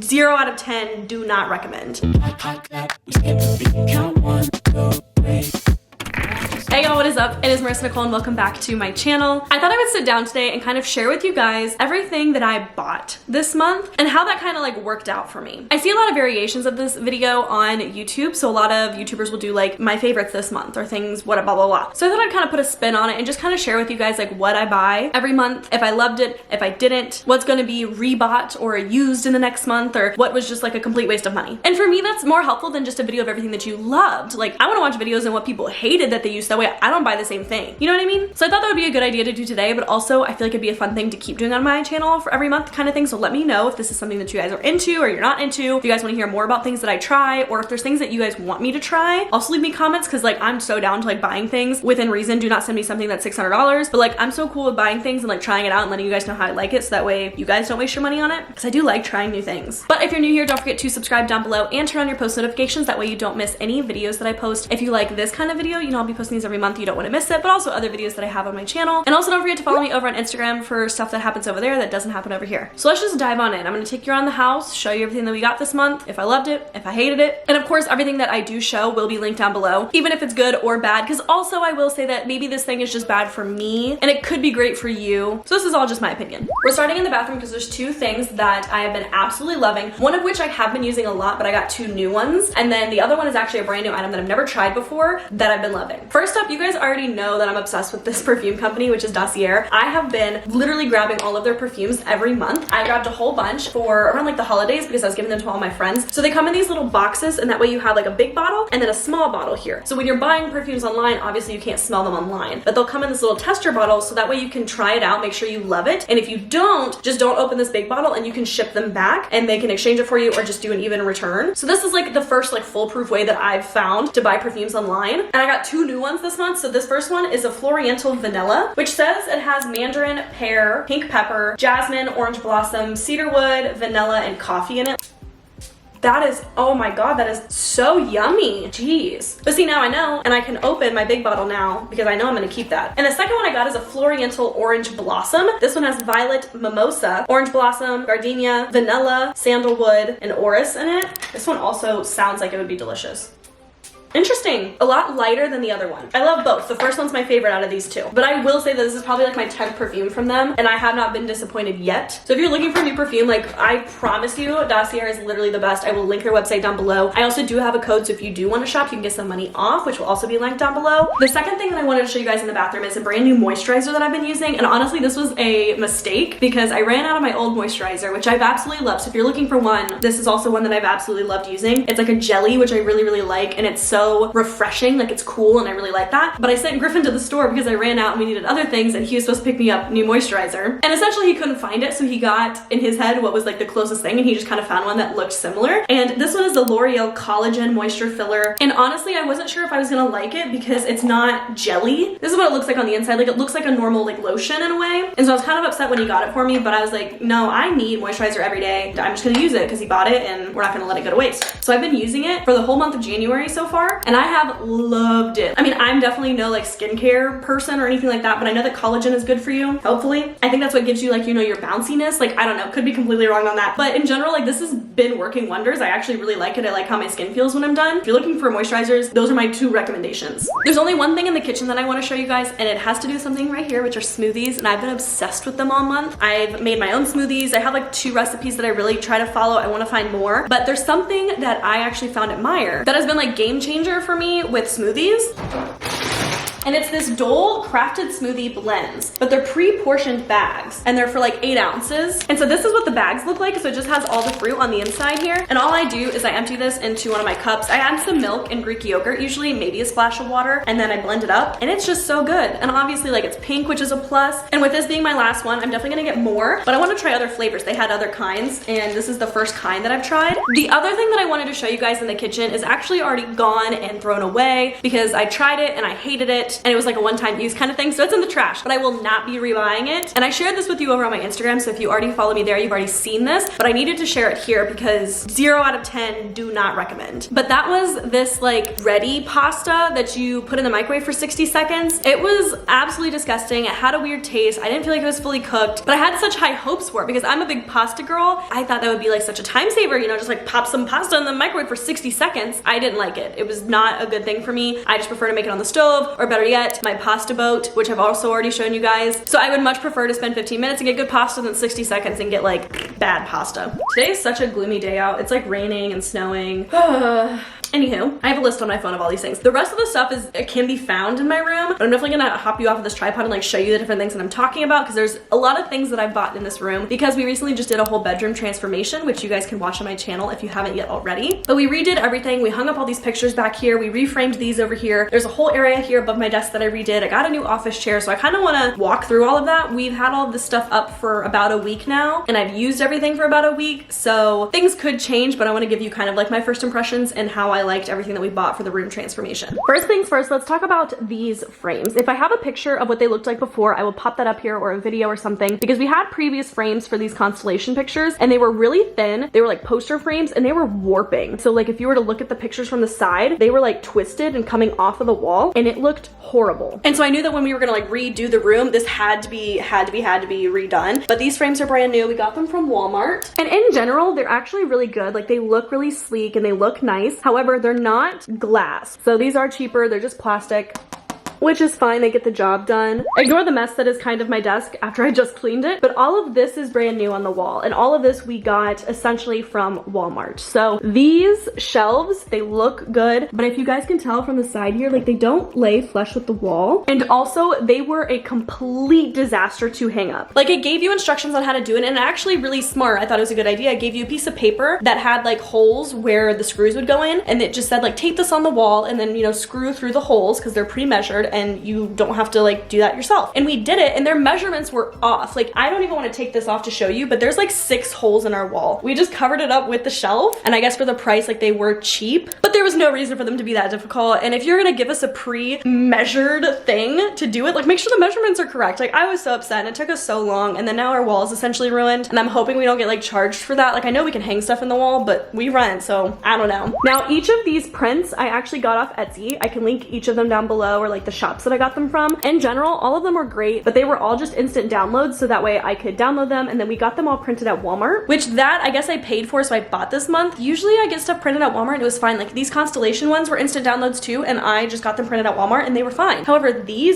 0 out of 10, do not recommend. Hey y'all, what is up? It is Marissa, Nicole, and welcome back to my channel. I thought I would sit down today and kind of share with you guys everything that I bought this month and how that kind of like worked out for me. I see a lot of variations of this video on YouTube, so a lot of YouTubers will do like my favorites this month or things, what blah blah blah. So I thought I'd kind of put a spin on it and just kind of share with you guys like what I buy every month, if I loved it, if I didn't, what's going to be rebought or used in the next month, or what was just like a complete waste of money. And for me, that's more helpful than just a video of everything that you loved. Like, I want to watch videos and what people hated that they used, that way I don't buy the same thing. You know what I mean? So I thought that would be a good idea to do today, but also I feel like it'd be a fun thing to keep doing on my channel for every month kind of thing. So let me know if this is something that you guys are into or you're not into, if you guys want to hear more about things that I try, or if there's things that you guys want me to try. Also leave me comments, because like I'm so down to like buying things within reason. Do not send me something that's $600, but like I'm so cool with buying things and like trying it out and letting you guys know how I like it, so that way you guys don't waste your money on it, because I do like trying new things. But if you're new here, don't forget to subscribe down below and turn on your post notifications, that way you don't miss any videos that I post. If you like this kind of video, you know I'll be posting these every month, you don't want to miss it, but also other videos that I have on my channel. And also don't forget to follow me over on Instagram for stuff that happens over there that doesn't happen over here. So let's just dive on in. I'm going to take you around the house, show you everything that we got this month, if I loved it, if I hated it, and of course everything that I do show will be linked down below, even if it's good or bad, because also I will say that maybe this thing is just bad for me and it could be great for you. So this is all just my opinion. We're starting in the bathroom because there's two things that I have been absolutely loving, one of which I have been using a lot, but I got two new ones, and then the other one is actually a brand new item that I've never tried before that I've been loving. First up, you guys already know that I'm obsessed with this perfume company, which is Dossier. I have been literally grabbing all of their perfumes every month. I grabbed a whole bunch for around like the holidays because I was giving them to all my friends. So they come in these little boxes, and that way you have like a big bottle and then a small bottle here. So when you're buying perfumes online, obviously you can't smell them online, but they'll come in this little tester bottle, so that way you can try it out, make sure you love it. And if you don't, just don't open this big bottle and you can ship them back and they can exchange it for you or just do an even return. So this is like the first like foolproof way that I've found to buy perfumes online. And I got two new ones this month. So this first one is a Floriental Vanilla, which says it has mandarin, pear, pink pepper, jasmine, orange blossom, cedarwood, vanilla, and coffee in it. That is, oh my god, that is so yummy. Jeez. But see, now I know, and I can open my big bottle now because I know I'm gonna keep that. And the second one I got is a Floriental Orange Blossom. This one has violet, mimosa, orange blossom, gardenia, vanilla, sandalwood, and orris in it. This one also sounds like it would be delicious. Interesting. A lot lighter than the other one. I love both. The first one's my favorite out of these two. But I will say that this is probably like my 10th perfume from them, and I have not been disappointed yet. So if you're looking for a new perfume, like I promise you, Dossier is literally the best. I will link their website down below. I also do have a code, so if you do want to shop, you can get some money off, which will also be linked down below. The second thing that I wanted to show you guys in the bathroom is a brand new moisturizer that I've been using. And honestly, this was a mistake because I ran out of my old moisturizer, which I've absolutely loved. So if you're looking for one, this is also one that I've absolutely loved using. It's like a jelly, which I really, really like, and it's so refreshing. Like, it's cool and I really like that. But I sent Griffin to the store because I ran out and we needed other things, and he was supposed to pick me up new moisturizer, and essentially he couldn't find it, so he got in his head what was like the closest thing, and he just kind of found one that looked similar. And this one is the L'Oreal Collagen Moisture Filler, and honestly I wasn't sure if I was gonna like it because it's not jelly. This is what it looks like on the inside. Like, it looks like a normal like lotion in a way, and so I was kind of upset when he got it for me, but I was like, no, I need moisturizer every day. I'm just gonna use it because he bought it and we're not gonna let it go to waste. So I've been using it for the whole month of January so far, and I have loved it. I mean, I'm definitely no like skincare person or anything like that, but I know that collagen is good for you, hopefully. I think that's what gives you like, you know, your bounciness. Like, I don't know, could be completely wrong on that, but in general, like, this has been working wonders. I actually really like it. I like how my skin feels when I'm done. If you're looking for moisturizers, those are my two recommendations. There's only one thing in the kitchen that I want to show you guys, and it has to do with something right here, which are smoothies, and I've been obsessed with them all month. I've made my own smoothies. I have like 2 recipes that I really try to follow. I want to find more, but there's something that I actually found at Meijer that has been like game changer for me with smoothies. And it's this Dole crafted smoothie blends, but they're pre-portioned bags and they're for like 8 ounces. And so this is what the bags look like. So it just has all the fruit on the inside here. And all I do is I empty this into one of my cups. I add some milk and Greek yogurt, usually maybe a splash of water, and then I blend it up, and it's just so good. And obviously like it's pink, which is a plus. And with this being my last one, I'm definitely gonna get more, but I want to try other flavors. They had other kinds, and this is the first kind that I've tried. The other thing that I wanted to show you guys in the kitchen is actually already gone and thrown away because I tried it and I hated it. it and it was like a one-time use kind of thing. So it's in the trash, but I will not be rebuying it. And I shared this with you over on my Instagram. So if you already follow me there, you've already seen this, but I needed to share it here because 0 out of 10 do not recommend. But that was this like ready pasta that you put in the microwave for 60 seconds. It was absolutely disgusting. It had a weird taste. I didn't feel like it was fully cooked, but I had such high hopes for it because I'm a big pasta girl. I thought that would be like such a time saver, you know, just like pop some pasta in the microwave for 60 seconds. I didn't like it. It was not a good thing for me. I just prefer to make it on the stove, or better yet, my pasta boat, which I've also already shown you guys. So I would much prefer to spend 15 minutes and get good pasta than 60 seconds and get like bad pasta. Today is such a gloomy day out. It's like raining and snowing. Anywho, I have a list on my phone of all these things. The rest of the stuff can be found in my room, but I'm definitely gonna hop you off of this tripod and like show you the different things that I'm talking about, because there's a lot of things that I've bought in this room because we recently just did a whole bedroom transformation, which you guys can watch on my channel if you haven't yet already. But we redid everything. We hung up all these pictures back here. We reframed these over here. There's a whole area here above my desk that I redid. I got a new office chair, so I kind of want to walk through all of that. We've had all of this stuff up for about a week now, and I've used everything for about a week, so things could change, but I want to give you kind of like my first impressions and how I liked everything that we bought for the room transformation. First things first, let's talk about these frames. If I have a picture of what they looked like before, I will pop that up here, or a video or something, because we had previous frames for these constellation pictures and they were really thin. They were like poster frames and they were warping. So like if you were to look at the pictures from the side, they were like twisted and coming off of the wall, and it looked horrible. And so I knew that when we were gonna like redo the room, this had to be redone. But these frames are brand new. We got them from Walmart. And in general, they're actually really good. Like they look really sleek and they look nice. However, they're not glass. So these are cheaper. They're just plastic, which is fine. They get the job done. Ignore the mess that is kind of my desk after I just cleaned it, but all of this is brand new on the wall, and all of this we got essentially from Walmart. So these shelves, they look good, but if you guys can tell from the side here, like they don't lay flush with the wall, and also they were a complete disaster to hang up. Like it gave you instructions on how to do it, and actually really smart. I thought it was a good idea. It gave you a piece of paper that had like holes where the screws would go in, and it just said like tape this on the wall and then, you know, screw through the holes because they're pre-measured and you don't have to like do that yourself. And we did it, and their measurements were off. Like I don't even want to take this off to show you, but there's like 6 holes in our wall. We just covered it up with the shelf, and I guess for the price, like they were cheap, but there was no reason for them to be that difficult. And if you're gonna give us a pre-measured thing to do it, like make sure the measurements are correct. Like I was so upset and it took us so long, and then now our wall is essentially ruined, and I'm hoping we don't get like charged for that. Like I know we can hang stuff in the wall, but we rent, so I don't know. Now each of these prints I actually got off Etsy. I can link each of them down below, or like the shops that I got them from. In general, all of them were great, but they were all just instant downloads, so that way I could download them, and then we got them all printed at Walmart, which that I guess I paid for, so I bought this month. Usually I get stuff printed at Walmart and it was fine. Like these constellation ones were instant downloads too, and I just got them printed at Walmart and they were fine. However,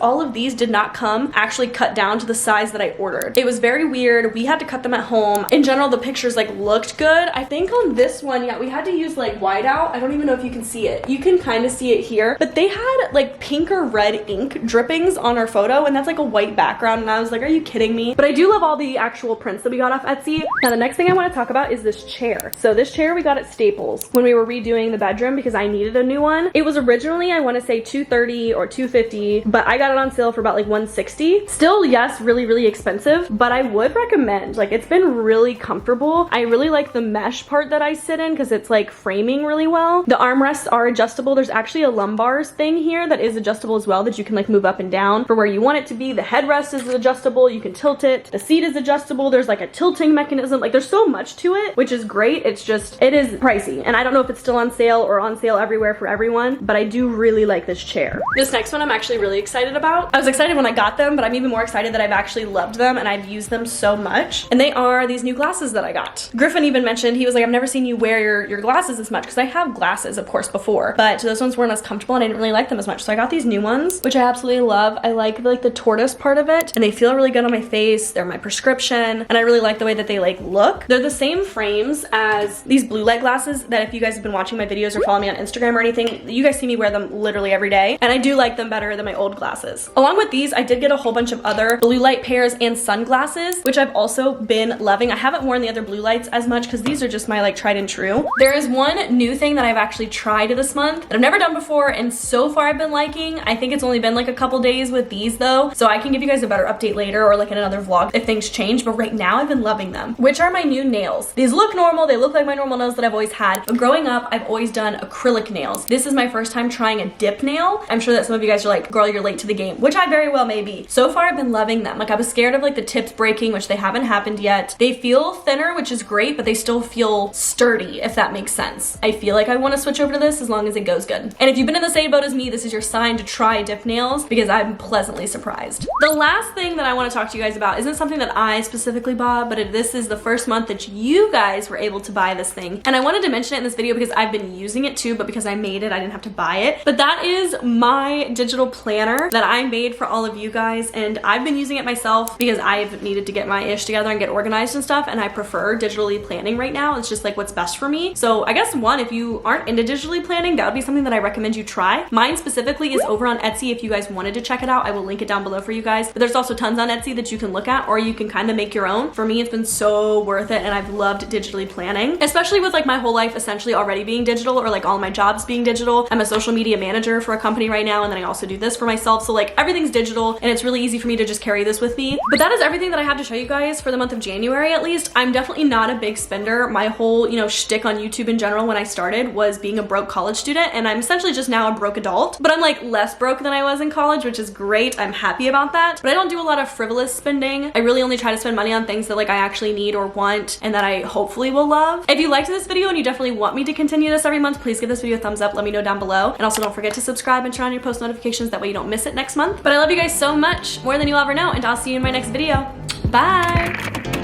all of these did not come actually cut down to the size that I ordered. It was very weird. We had to cut them at home. In general, the pictures like looked good. I think on this one, yeah, we had to use like whiteout. I don't even know if you can see it. You can kind of see it here, but they had like pink or red ink drippings on our photo, and that's like a white background, and I was like, are you kidding me? But I do love all the actual prints that we got off Etsy. Now the next thing I want to talk about is this chair. So this chair we got at Staples when we were redoing the bedroom because I needed a new one. It was originally, I want to say $230 or $250, but I got it on sale for about like $160. Still, yes, really expensive, but I would recommend. Like it's been really comfortable. I really like the mesh part that I sit in because it's like framing really well. The armrests are adjustable. There's actually a lumbar thing here that is adjustable as well that you can like move up and down for where you want it to be. The headrest is adjustable. You can tilt it. The seat is adjustable. There's like a tilting mechanism. Like there's so much to it, which is great. It's just, it is pricey. And I don't know if it's still on sale or on sale everywhere for everyone, but I do really like this chair. This next one I'm actually really excited about. I was excited when I got them, but I'm even more excited that I've actually loved them and I've used them so much. And they are these new glasses that I got. Griffin even mentioned, he was like, I've never seen you wear your glasses as much, because I have glasses, of course, before, but those ones weren't as comfortable and I didn't really like them as much. So I got these new ones, which I absolutely love. I like the tortoise part of it, and they feel really good on my face. They're my prescription, and I really like the way that they like look. They're the same frames as these blue light glasses that if you guys have been watching my videos or follow me on Instagram or anything, you guys see me wear them literally every day, and I do like them better than my old glasses. Along with these, I did get a whole bunch of other blue light pairs and sunglasses, which I've also been loving. I haven't worn the other blue lights as much because these are just my like tried and true. There is one new thing that I've actually tried this month that I've never done before, and so far I've been liking. I think it's only been like a couple days with these though, so I can give you guys a better update later or like in another vlog if things change, but right now I've been loving them. Which are my new nails. These look normal, they look like my normal nails that I've always had, but growing up I've always done acrylic nails. This is my first time trying a dip nail. I'm sure that some of you guys are like, girl, you're late to the game, which I very well may be. So far I've been loving them. Like I was scared of like the tips breaking, which they haven't happened yet. They feel thinner, which is great, but they still feel sturdy, if that makes sense. I feel like I want to switch over to this as long as it goes good. And if you've been in the same boat as me, this is your sign to try dip nails because I'm pleasantly surprised. The last thing that I want to talk to you guys about isn't something that I specifically bought, but this is the first month that you guys were able to buy this thing. And I wanted to mention it in this video because I've been using it too, but because I made it, I didn't have to buy it. But that is my digital planner that I made for all of you guys. And I've been using it myself because I've needed to get my ish together and get organized and stuff. And I prefer digitally planning right now. It's just like what's best for me. So I guess one, if you aren't into digitally planning, that would be something that I recommend you try. Mine specifically is over on Etsy. If you guys wanted to check it out, I will link it down below for you guys. But there's also tons on Etsy that you can look at, or you can kind of make your own. For me, it's been so worth it, and I've loved digitally planning, especially with like my whole life essentially already being digital, or like all my jobs being digital. I'm a social media manager for a company right now, and then I also do this for myself. So like everything's digital, and it's really easy for me to just carry this with me. But that is everything that I have to show you guys for the month of January, at least. I'm definitely not a big spender. My whole, shtick on YouTube in general when I started was being a broke college student, and I'm essentially just now a broke adult, but I'm like less broke than I was in college, which is great. I'm happy about that. But I don't do a lot of frivolous spending. I really only try to spend money on things that like I actually need or want and that I hopefully will love. If you liked this video and you definitely want me to continue this every month, please give this video a thumbs up. Let me know down below. And also don't forget to subscribe and turn on your post notifications. That way you don't miss it next month. But I love you guys so much, more than you'll ever know, and I'll see you in my next video. Bye.